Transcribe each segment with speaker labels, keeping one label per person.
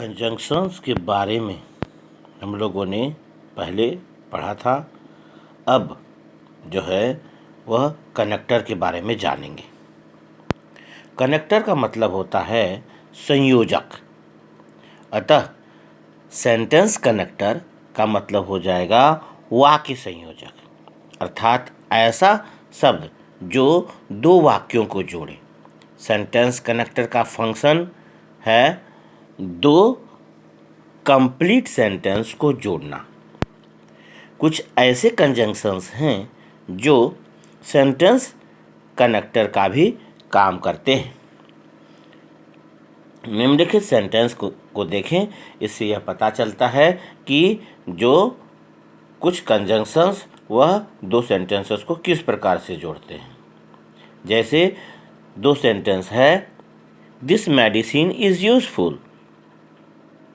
Speaker 1: Conjunctions के बारे में हम लोगों ने पहले पढ़ा था। अब जो है वह कनेक्टर के बारे में जानेंगे। कनेक्टर का मतलब होता है संयोजक। अतः सेंटेंस कनेक्टर का मतलब हो जाएगा वाक्य संयोजक, अर्थात ऐसा शब्द जो दो वाक्यों को जोड़े। सेंटेंस कनेक्टर का फंक्शन है दो कंप्लीट सेंटेंस को जोड़ना। कुछ ऐसे कंजंक्शंस हैं जो सेंटेंस कनेक्टर का भी काम करते हैं। निम्नलिखित सेंटेंस को देखें, इससे यह पता चलता है कि जो कुछ कंजंक्शंस वह दो सेंटेंसेस को किस प्रकार से जोड़ते हैं। जैसे दो सेंटेंस है, दिस मेडिसिन इज़ यूजफुल।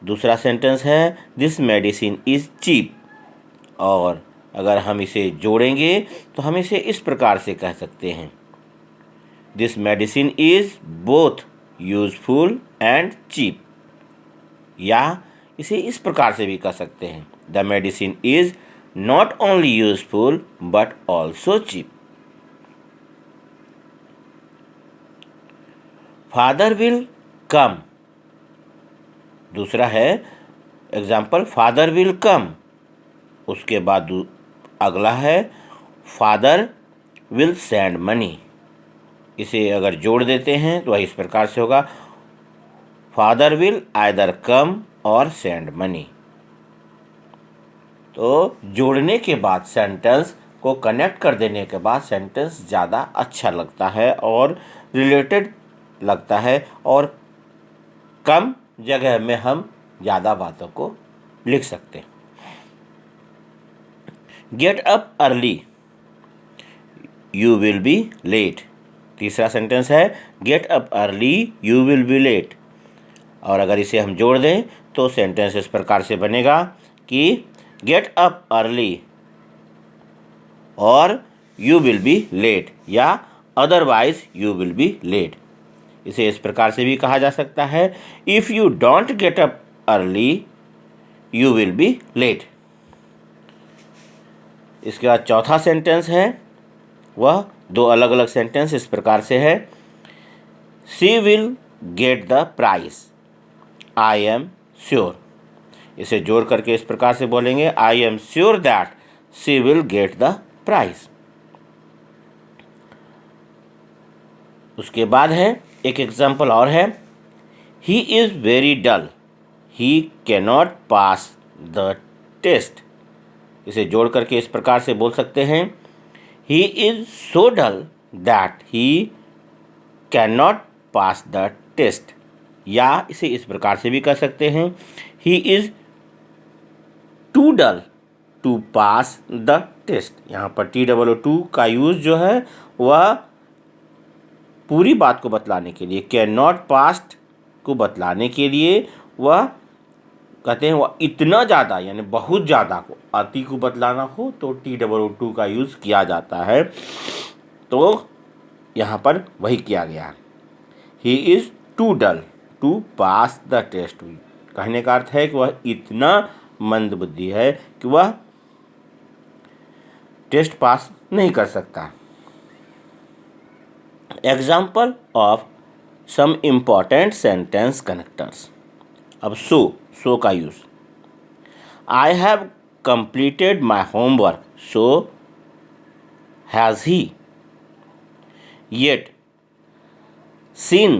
Speaker 1: दूसरा सेंटेंस है, दिस मेडिसिन इज़ चीप। और अगर हम इसे जोड़ेंगे तो हम इसे इस प्रकार से कह सकते हैं, this medicine is both useful and cheap. या इसे इस प्रकार से भी कह सकते हैं, the medicine is not only useful but also cheap. Father will come. दूसरा है एग्जाम्पल, फादर विल कम। उसके बाद अगला है, फादर विल सेंड मनी। इसे अगर जोड़ देते हैं तो वह इस प्रकार से होगा, फादर विल आइदर कम और सेंड मनी। तो जोड़ने के बाद सेंटेंस को कनेक्ट कर देने के बाद सेंटेंस ज़्यादा अच्छा लगता है और रिलेटेड लगता है, और कम जगह में हम ज़्यादा बातों को लिख सकते हैं। Get up early, you will be late. तीसरा सेंटेंस है, get up early you will be late. और अगर इसे हम जोड़ दें तो सेंटेंस इस प्रकार से बनेगा कि गेट अप अर्ली और यू विल बी लेट, या otherwise you will be late. इसे इस प्रकार से भी कहा जा सकता है, if you don't get up early you will be late. इसके बाद चौथा सेंटेंस है, वह दो अलग अलग सेंटेंस इस प्रकार से है, she will get the prize, I am sure. इसे जोड़ करके इस प्रकार से बोलेंगे, I am sure that she will get the prize. उसके बाद है एक एग्जाम्पल और है, he is very dull, he cannot pass the test. इसे जोड़ करके इस प्रकार से बोल सकते हैं, he is so dull that he cannot pass the test. या इसे इस प्रकार से भी कह सकते हैं, he is too dull to pass the test. यहाँ पर TOO का यूज़ जो है वह पूरी बात को बतलाने के लिए, कैन नॉट पास्ट को बतलाने के लिए वह कहते हैं, वह इतना ज़्यादा यानी बहुत ज़्यादा को, अति को बतलाना हो तो TOO का यूज़ किया जाता है। तो यहाँ पर वही किया गया है, he is too dull to pass the test. कहने का अर्थ है कि वह इतना मंदबुद्धि है कि वह टेस्ट पास नहीं कर सकता। Example of some important sentence connectors. अब सो का use, I have completed my homework, so has he. Yet sin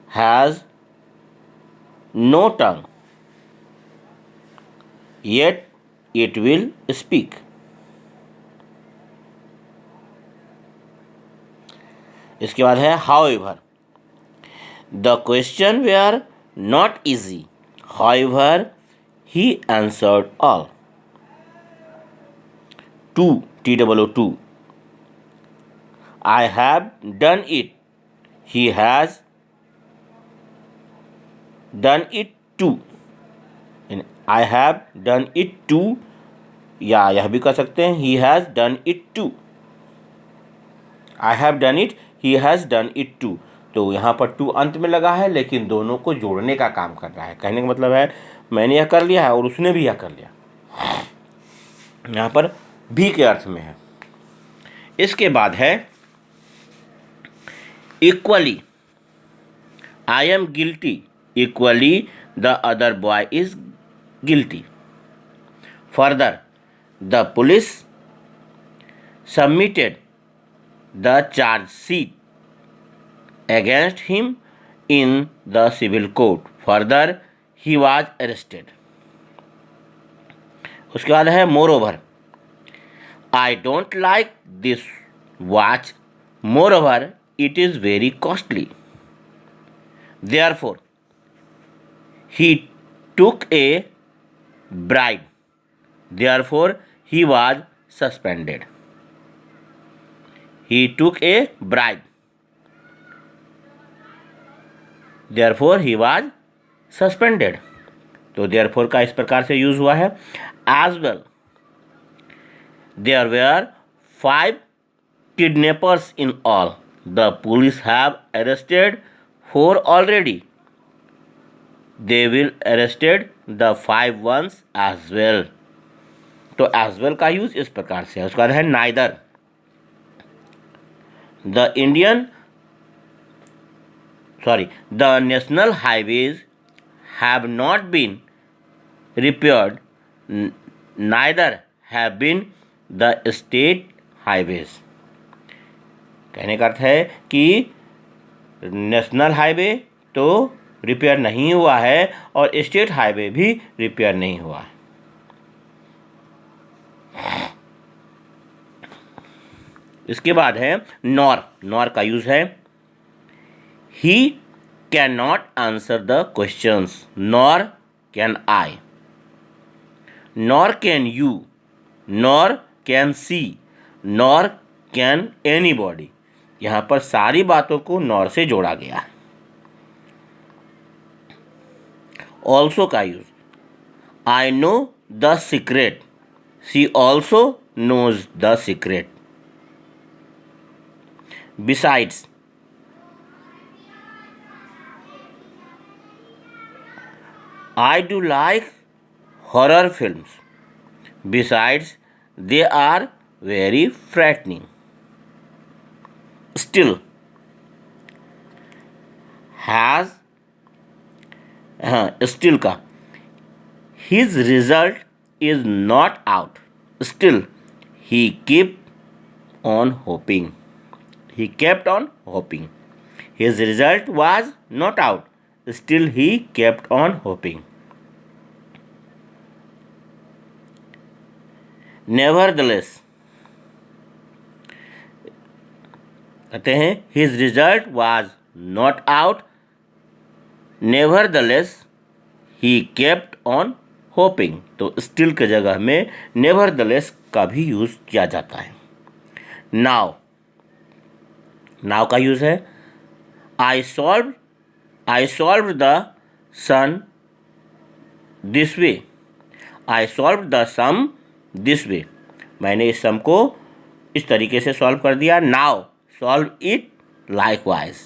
Speaker 1: has no tongue, yet it will speak. इसके बाद है however, the question were not easy, however he answered all. TOO, I have done it, he has done it too. I have done it too, या यह भी कह सकते हैं, he has done it too. I have done it, he has done it too. तो यहाँ पर to अंत में लगा है, लेकिन दोनों को जोड़ने का काम कर रहा है। कहने का मतलब है मैंने यह कर लिया है और उसने भी यह कर लिया, यहाँ पर भी के अर्थ में है। इसके बाद है equally, I am guilty, equally the other boy is guilty. Further, the police submitted the charge sheet against him in the civil court. Further, he was arrested. उसके बाद है moreover, I don't like this watch. Moreover, it is very costly. Therefore, he took a bribe. Therefore, he was suspended. He took a bribe. Therefore, he was suspended. तो therefore का इस प्रकार से use हुआ है। As well, there were 5 kidnappers in all. The police have arrested 4 already. They will arrested the 5 ones as well. तो as well का use इस प्रकार से है। उसके बाद है neither. The national highways have not been repaired, neither have been the state highways. कहने का अर्थ है कि नेशनल हाईवे तो रिपेयर नहीं हुआ है और स्टेट हाईवे भी रिपेयर नहीं हुआ है। इसके बाद है नॉर का यूज है। ही can not answer the questions, nor can I, nor can you, nor can see, nor can anybody. यहाँ पर सारी बातों को नॉर से जोड़ा गया है। ऑल्सो का use, I know the secret, she also knows the secret. Besides, I do like horror films. Besides, they are very frightening. Still, still का his result is not out. Still, he kept on hoping. He kept on hoping. His result was not out. Still, he kept on hoping. Nevertheless, कहते हैं his result was not out. Nevertheless, he kept on hoping. तो still के जगह में nevertheless का भी use किया जाता है। नाउ का यूज है I solve the sum this way, I solve the sum this way. मैंने इस सम को इस तरीके से सॉल्व कर दिया। Now solve it likewise.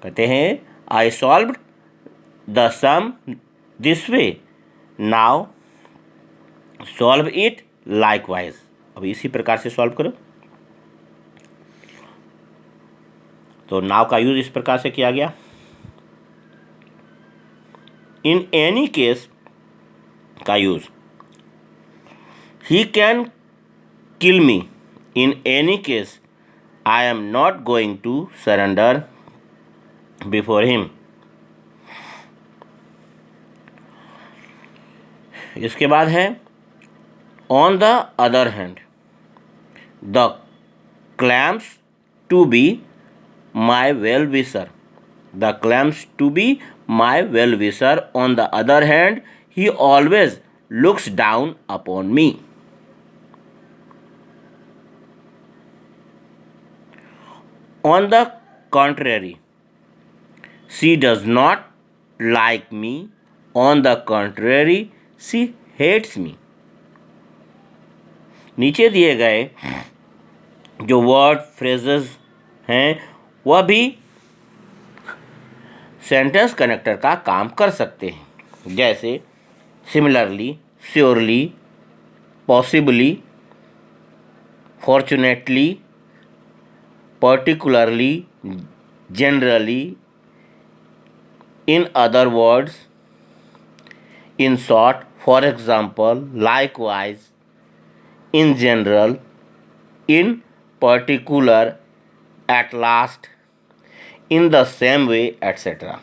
Speaker 1: कहते हैं I solve the sum this way, now solve it likewise. अब इसी प्रकार से सॉल्व करो। तो नाउ का यूज इस प्रकार से किया गया। इन एनी केस का use, he can kill me, in any case I am not going to surrender before him. इसके बाद है on the other hand, the claims to be my well-wisher. The claims to be my well-wisher. On the other hand, he always looks down upon me. On the contrary, she does not like me. On the contrary, she hates me. नीचे दिए गए जो word phrases हैं वह भी sentence connector का काम कर सकते हैं, जैसे similarly, surely, possibly, fortunately, particularly, generally, in other words, in short, for example, likewise, in general, in particular, at last, in the same way, etcetera.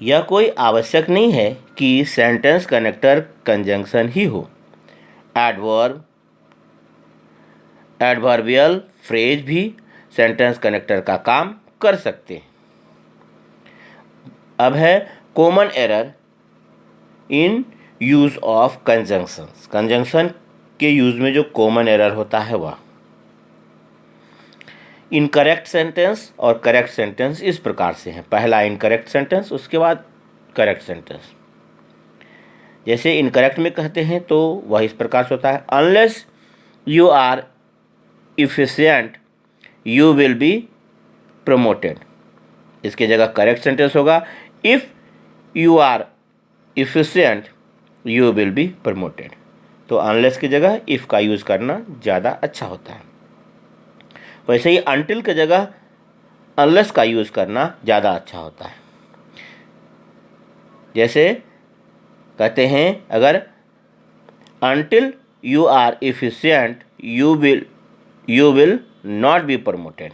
Speaker 1: यह कोई आवश्यक नहीं है कि सेंटेंस कनेक्टर कंजंक्शन ही हो। एडवर्ब, एडवर्बियल फ्रेज भी sentence connector का काम कर सकते हैं। अब है common error in use of conjunctions. Conjunction के यूज में जो कॉमन एरर होता है वह इनकरेक्ट सेंटेंस और करेक्ट सेंटेंस इस प्रकार से है। पहला इनकरेक्ट सेंटेंस, उसके बाद करेक्ट सेंटेंस। जैसे इनकरेक्ट में कहते हैं तो वह इस प्रकार से होता है, unless you are efficient you will be promoted. इसके जगह करेक्ट सेंटेंस होगा, if you are efficient you will be promoted. तो अनलेस की जगह इफ़ का यूज़ करना ज़्यादा अच्छा होता है। वैसे ही अनटिल की जगह अनलेस का यूज़ करना ज़्यादा अच्छा होता है। जैसे कहते हैं, अगर until you are efficient you will not be promoted.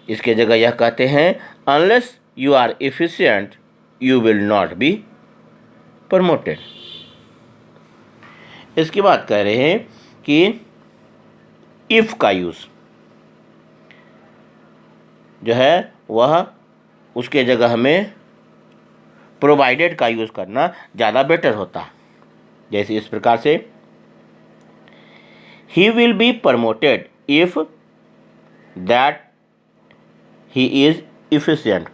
Speaker 1: इसके जगह यह कहते हैं, unless you are efficient you will not be promoted. इसके बाद कह रहे हैं कि इफ़ का यूज़ जो है वह उसके जगह हमें प्रोवाइडेड का यूज़ करना ज़्यादा बेटर होता है। जैसे इस प्रकार से, he will be promoted if that he is efficient.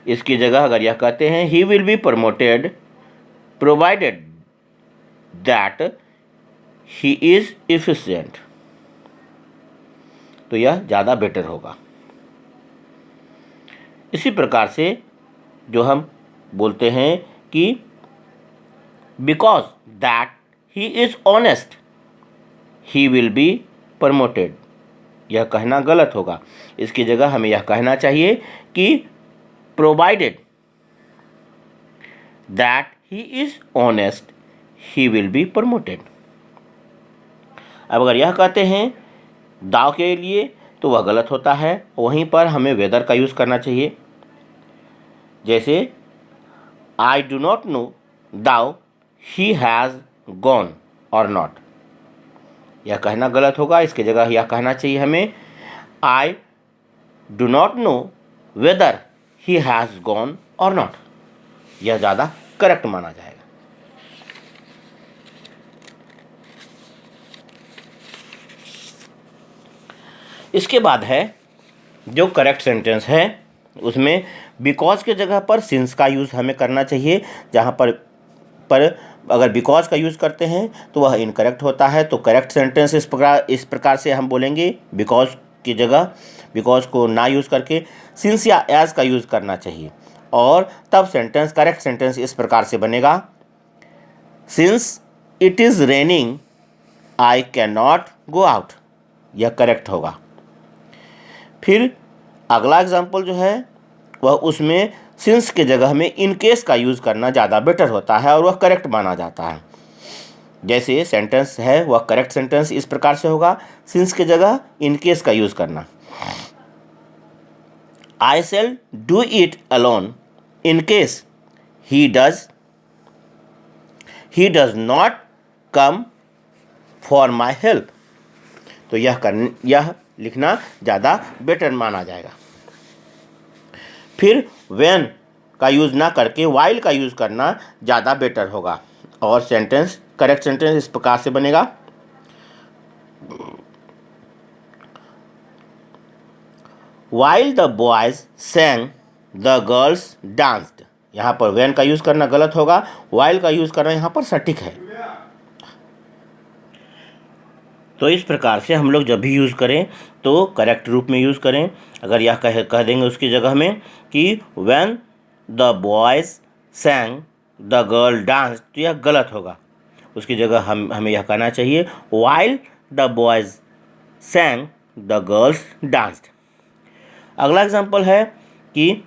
Speaker 1: इसकी जगह अगर यह कहते हैं, he will be promoted provided that he is efficient, तो यह ज़्यादा बेटर होगा। इसी प्रकार से जो हम बोलते हैं कि because that he is honest he will be promoted, यह कहना गलत होगा। इसकी जगह हमें यह कहना चाहिए कि provided that he is honest he will be promoted. अब अगर यह कहते हैं दाव के लिए तो वह गलत होता है। वहीं पर हमें वेदर का यूज़ करना चाहिए। जैसे आई डू नॉट नो दाव ही हैज़ गॉन और नॉट, यह कहना गलत होगा। इसकी जगह यह कहना चाहिए हमें, I do not know whether he has gone और नॉट, यह ज़्यादा करेक्ट माना जाएगा। इसके बाद है जो करेक्ट सेंटेंस है, उसमें बिकॉज के जगह पर सिंस का यूज़ हमें करना चाहिए। जहाँ पर अगर बिकॉज का यूज़ करते हैं तो वह इनकरेक्ट होता है। तो करेक्ट सेंटेंस इस प्रकार से हम बोलेंगे, बिकॉज की जगह बिकॉज को ना यूज़ करके सिंस या एज का यूज़ करना चाहिए, और तब सेंटेंस करेक्ट सेंटेंस इस प्रकार से बनेगा, since it is raining I can not go out, यह करेक्ट होगा। फिर अगला एग्जाम्पल जो है वह उसमें सिंस के जगह में इन केस का यूज़ करना ज़्यादा बेटर होता है और वह करेक्ट माना जाता है। जैसे सेंटेंस है वह करेक्ट सेंटेंस इस प्रकार से होगा, सिंस के जगह इन केस का यूज़ करना, I shall do it alone in case he does not come for my help, तो यह लिखना ज़्यादा बेटर माना जाएगा। फिर व्हेन का यूज़ ना करके वाइल का यूज़ करना ज़्यादा बेटर होगा, और सेंटेंस करेक्ट सेंटेंस इस प्रकार से बनेगा, while the boys sang the girls danced. यहाँ पर व्हेन का यूज़ करना गलत होगा, वाइल का यूज़ करना यहाँ पर सटीक है। तो इस प्रकार से हम लोग जब भी यूज़ करें तो करेक्ट रूप में यूज़ करें। अगर यह कह देंगे उसकी जगह में कि when the boys sang the girl dance, तो यह गलत होगा। उसकी जगह हमें यह कहना चाहिए while the boys sang the girls danced. अगला एग्जाम्पल है कि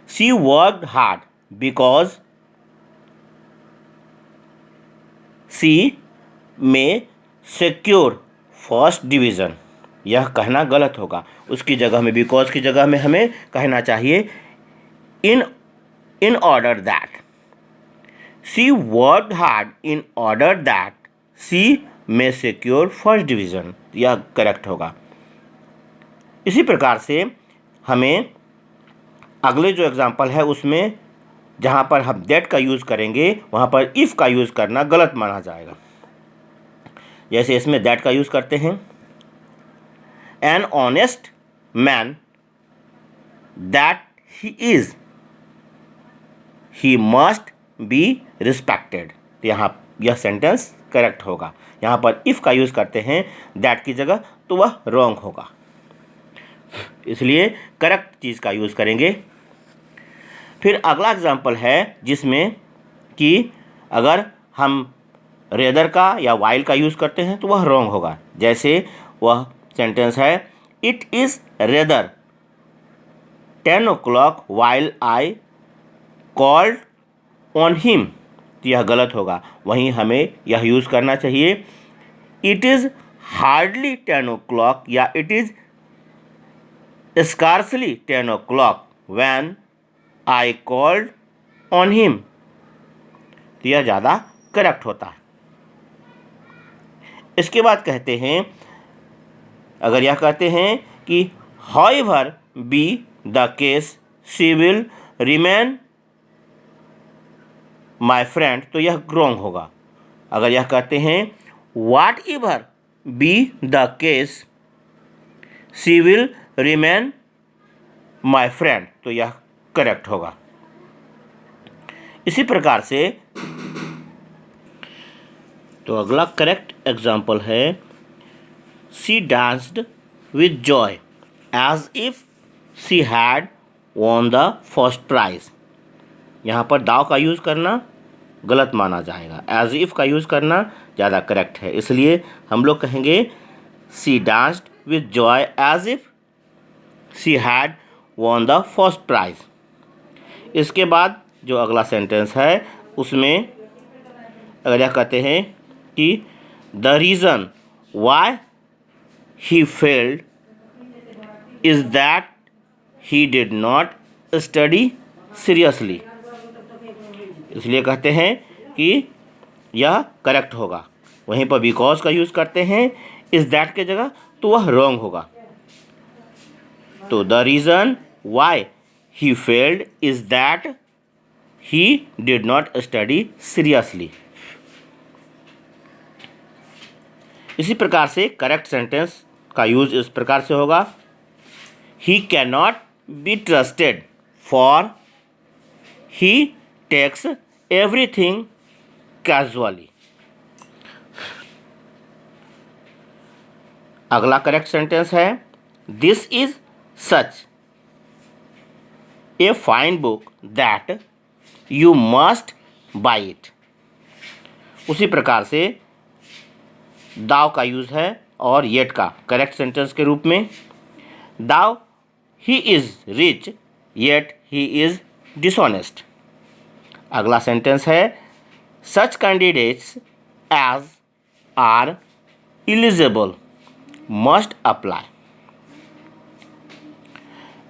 Speaker 1: she worked hard because she में सिक्योर फर्स्ट डिवीज़न। यह कहना गलत होगा। उसकी जगह में, बिकॉज की जगह में हमें कहना चाहिए in order that she worked hard in order that she में सिक्योर फर्स्ट डिवीज़न। यह करेक्ट होगा। इसी प्रकार से हमें अगले जो एग्जाम्पल है उसमें जहाँ पर हम दैट का यूज़ करेंगे वहाँ पर इफ़ का यूज़ करना गलत माना जाएगा। जैसे इसमें दैट का यूज़ करते हैं, an honest man that he is he must be respected. तो यहाँ यह सेंटेंस करेक्ट होगा। यहाँ पर इफ़ का यूज़ करते हैं दैट की जगह तो वह रॉन्ग होगा, इसलिए करेक्ट चीज़ का यूज़ करेंगे। फिर अगला एग्जाम्पल है जिसमें कि अगर हम रेदर का या वाइल का यूज़ करते हैं तो वह रॉन्ग होगा। जैसे वह सेंटेंस है, it is rather 10 o'clock while I called on him. तो यह गलत होगा। वहीं हमें यह यूज़ करना चाहिए, इट इज़ हार्डली 10 o'clock या it is scarcely 10 o'clock when I called on him. तो यह ज़्यादा करेक्ट होता है। इसके बाद कहते हैं, अगर यह कहते हैं कि however be the case she will remain my friend, तो यह रॉन्ग होगा। अगर यह कहते हैं whatever be the case she will remain my friend, तो यह करेक्ट होगा। इसी प्रकार से तो अगला करेक्ट एग्जाम्पल है, she danced with joy as if she had won the first prize. यहाँ पर दाव का यूज़ करना गलत माना जाएगा। एज इफ का यूज़ करना ज़्यादा करेक्ट है, इसलिए हम लोग कहेंगे she danced with joy as if she had won the first prize. इसके बाद जो अगला सेंटेंस है उसमें अगर यह कहते हैं कि the reason why he failed is that he did not study seriously, इसलिए कहते हैं कि यह करेक्ट होगा। वहीं पर बिकॉज का यूज़ करते हैं इज़ दैट के जगह तो वह रॉन्ग होगा। तो the reason why he failed is that he did not study seriously. इसी प्रकार से करेक्ट सेंटेंस का यूज़ इस प्रकार से होगा, he can not be trusted for he takes everything casually. अगला करेक्ट सेंटेंस है, this is such a fine book that you must buy it. उसी प्रकार से दाव का यूज़ है और येट का करेक्ट सेंटेंस के रूप में, though he is rich yet he is dishonest. अगला सेंटेंस है, such candidates as are eligible must apply.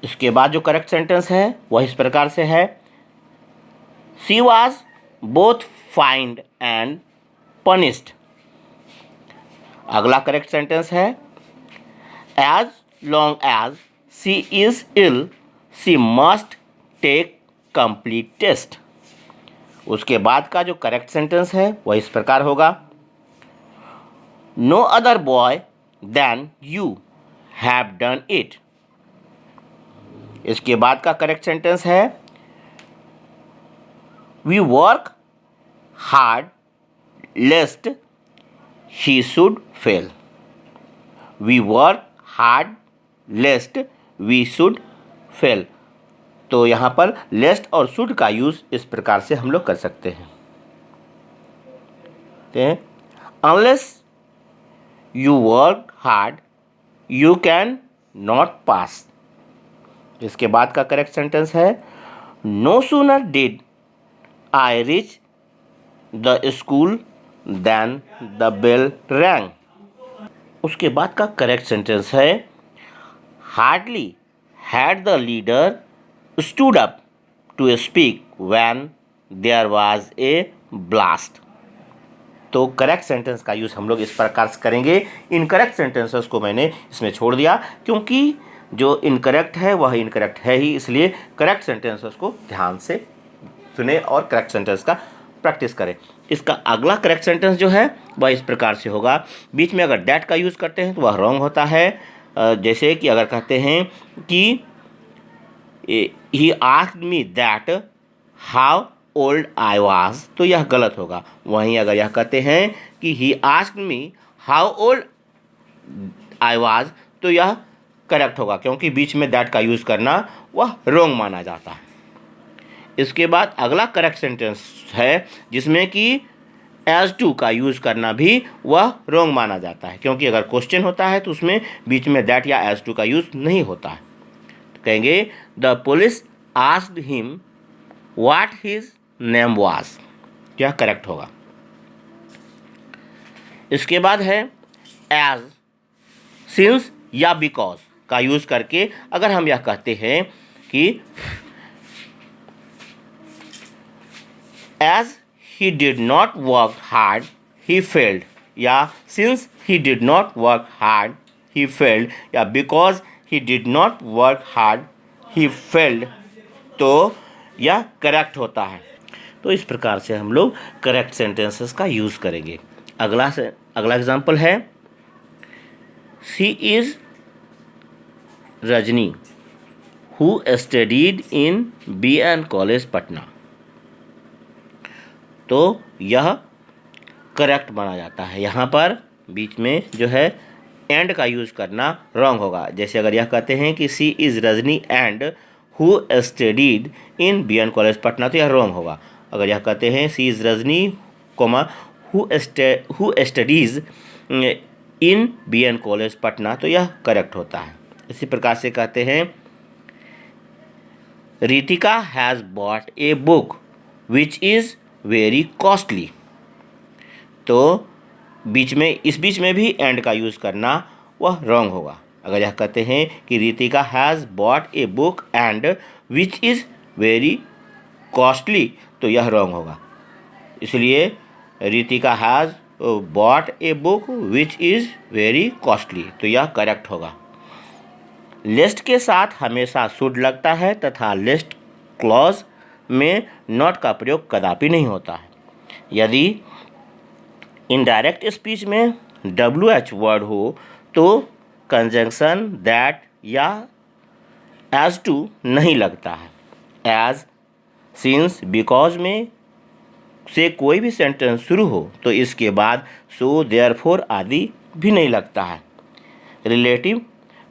Speaker 1: इसके बाद जो करेक्ट सेंटेंस है वह इस प्रकार से है, she was both fined and punished. अगला करेक्ट सेंटेंस है, as long as she is ill she must take complete test. उसके बाद का जो करेक्ट सेंटेंस है वह इस प्रकार होगा, no other boy than you have done it. इसके बाद का करेक्ट सेंटेंस है, we work hard lest he should fail. We work hard lest we should fail. तो यहाँ पर लेस्ट और शुड का यूज़ इस प्रकार से हम लोग कर सकते हैं। Unless you work hard you can not pass. इसके बाद का करेक्ट सेंटेंस है no sooner did I reach the school than the bell rang. उसके बाद का करेक्ट सेंटेंस है hardly had the leader stood up to speak when there was a blast। तो correct sentence का यूज़ हम लोग इस प्रकार से करेंगे। इनकरेक्ट सेंटेंसेस को मैंने इसमें छोड़ दिया क्योंकि जो इनकरेक्ट है वह इनकरेक्ट है ही, इसलिए करेक्ट सेंटेंसेस को ध्यान से सुने और करेक्ट सेंटेंस का प्रैक्टिस करें। इसका अगला करेक्ट सेंटेंस जो है वह इस प्रकार से होगा। बीच में अगर डैट का यूज़ करते हैं तो वह रॉन्ग होता है। जैसे कि अगर कहते हैं कि he asked me that how old I was, तो यह गलत होगा। वहीं अगर यह कहते हैं कि he asked me how old I was, तो यह करेक्ट होगा क्योंकि बीच में that का यूज़ करना वह रॉन्ग माना जाता है। इसके बाद अगला करेक्ट सेंटेंस है जिसमें कि as to का यूज़ करना भी वह रॉन्ग माना जाता है क्योंकि अगर क्वेश्चन होता है तो उसमें बीच में that या as to का यूज़ नहीं होता है। कहेंगे the police asked him what his name was, क्या करेक्ट होगा। इसके बाद है एज, सिंस या बिकॉज का यूज करके अगर हम यह कहते हैं कि as he did not work hard he failed, या since he did not work hard he failed, या because he did not work hard he failed, तो यह करेक्ट होता है। तो इस प्रकार से हम लोग करेक्ट सेंटेंसेस का यूज़ करेंगे। अगला एग्जांपल है she is Rajni who studied in BN college Patna. तो यह करेक्ट माना जाता है। यहाँ पर बीच में जो है एंड का यूज़ करना रॉन्ग होगा। जैसे अगर यह कहते हैं कि she is Rajni and who studied in BN college Patna, तो यह रॉन्ग होगा। अगर यह कहते हैं she is Rajni comma who studies in BN college Patna, तो यह करेक्ट होता है। इसी प्रकार से कहते हैं Ritika has bot a book which is very costly, तो इस बीच में भी एंड का यूज़ करना वह रॉन्ग होगा। अगर यह कहते हैं कि Ritika has bot a book and which is very costly, तो यह रॉन्ग होगा। इसलिए Ritika has bot a book which is very costly, तो यह करेक्ट होगा। लिस्ट के साथ हमेशा शुड लगता है तथा लिस्ट क्लॉज में नॉट का प्रयोग कदापि नहीं होता है। यदि इनडायरेक्ट स्पीच में WH वर्ड हो तो कंजंक्शन दैट या एज टू नहीं लगता है। एज, सिंस, बिकॉज में से कोई भी सेंटेंस शुरू हो तो इसके बाद सो, देयरफॉर आदि भी नहीं लगता है। Relative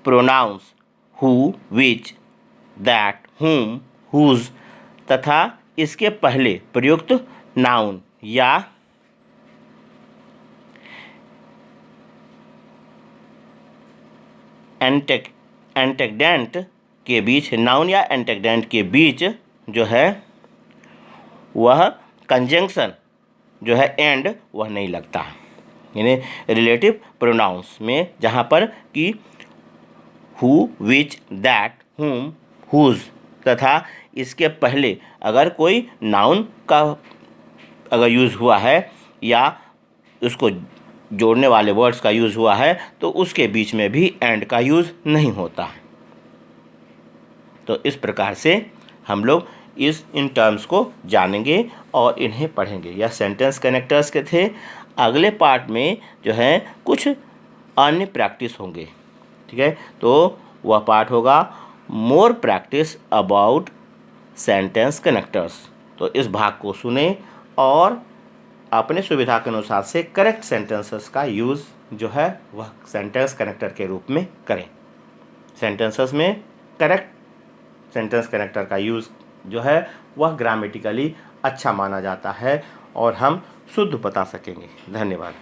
Speaker 1: pronouns who, which, that, हुम, हुज तथा इसके पहले प्रयुक्त नाउन या एंटेक्डेंट के बीच, नाउन या एंटेक्डेंट के बीच जो है वह कंजंक्शन जो है एंड वह नहीं लगता है। यानी रिलेटिव प्रोनाउंस में जहाँ पर कि हु, विच, दैट, हुम, हुज तथा इसके पहले अगर कोई नाउन का अगर यूज़ हुआ है या उसको जोड़ने वाले वर्ड्स का यूज़ हुआ है तो उसके बीच में भी एंड का यूज़ नहीं होता है। तो इस प्रकार से हम लोग इन टर्म्स को जानेंगे और इन्हें पढ़ेंगे। यह सेंटेंस कनेक्टर्स के थे। अगले पार्ट में जो है कुछ अन्य प्रैक्टिस होंगे, ठीक है। तो वह पार्ट होगा more practice about sentence connectors. तो इस भाग को सुने और अपने सुविधा के अनुसार से करेक्ट सेंटेंसेस का यूज़ जो है वह सेंटेंस कनेक्टर के रूप में करें। सेंटेंसेस में करेक्ट सेंटेंस कनेक्टर का यूज़ जो है वह ग्रामेटिकली अच्छा माना जाता है और हम शुद्ध बता सकेंगे। धन्यवाद।